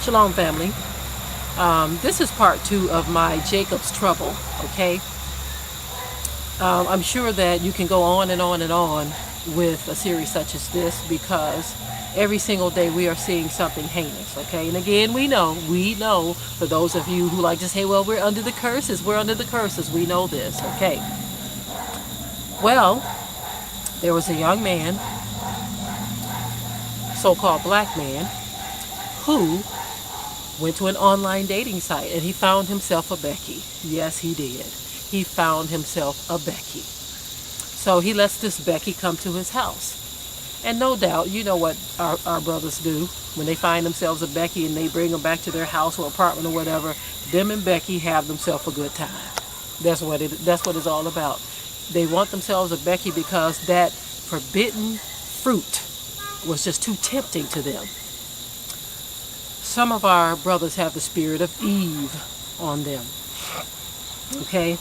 Shalom, family. This is part 2 of my Jacob's Trouble, okay? I'm sure that you can go on and on and on with a series such as this because every single day we are seeing something heinous, okay? And again, we know, for those of you who like to say, well, we're under the curses, we know this, okay? Well, there was a young man, so-called black man, who went to an online dating site and he found himself a Becky. Yes, he did. He found himself a Becky. So he lets this Becky come to his house. And no doubt, you know what our brothers do when they find themselves a Becky and they bring them back to their house or apartment or whatever. Them and Becky have themselves a good time. That's what it's all about. They want themselves a Becky because that forbidden fruit was just too tempting to them. Some of our brothers have the spirit of Eve on them. Okay?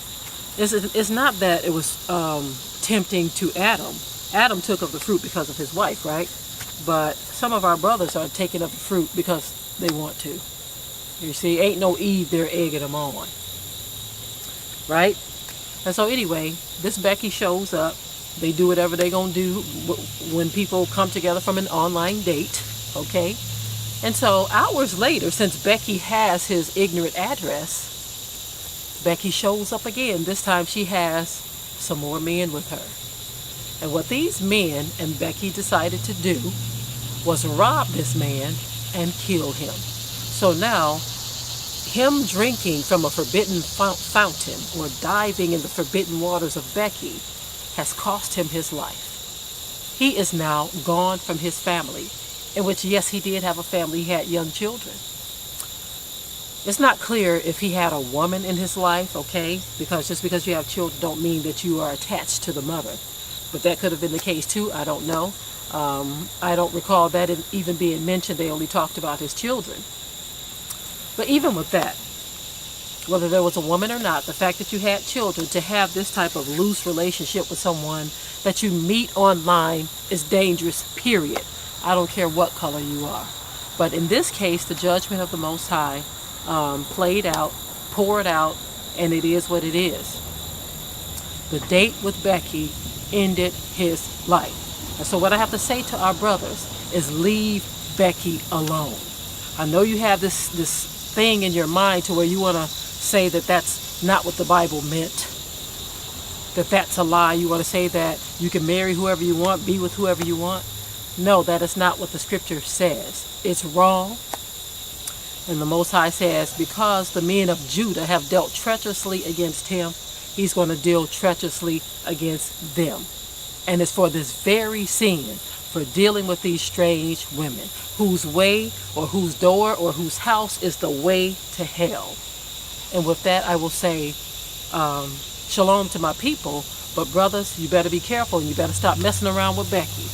It's not that it was tempting to Adam. Adam took of the fruit because of his wife, right? But some of our brothers are taking of the fruit because they want to. You see, ain't no Eve there egging them on. Right? And so anyway, this Becky shows up. They do whatever they're going to do when people come together from an online date. Okay? And so hours later, since Becky has his ignorant address, Becky shows up again. This time she has some more men with her. And what these men and Becky decided to do was rob this man and kill him. So now, him drinking from a forbidden fountain or diving in the forbidden waters of Becky has cost him his life. He is now gone from his family. In which, yes, he did have a family. He had young children. It's not clear if he had a woman in his life, okay? Because just because you have children don't mean that you are attached to the mother. But that could have been the case too. I don't know. I don't recall that even being mentioned. They only talked about his children. But even with that, whether there was a woman or not, the fact that you had children, to have this type of loose relationship with someone that you meet online is dangerous, period. I don't care what color you are. But in this case, the judgment of the Most High played out, poured out, and it is what it is. The date with Becky ended his life. And so what I have to say to our brothers is leave Becky alone. I know you have this thing in your mind to where you want to say that that's not what the Bible meant, that that's a lie. You want to say that you can marry whoever you want, be with whoever you want. No, that is not what the scripture says. It's wrong. And the Most High says, because the men of Judah have dealt treacherously against him, he's going to deal treacherously against them. And it's for this very sin, for dealing with these strange women, whose way or whose door or whose house is the way to hell. And with that, I will say, shalom to my people. But brothers, you better be careful and you better stop messing around with Becky.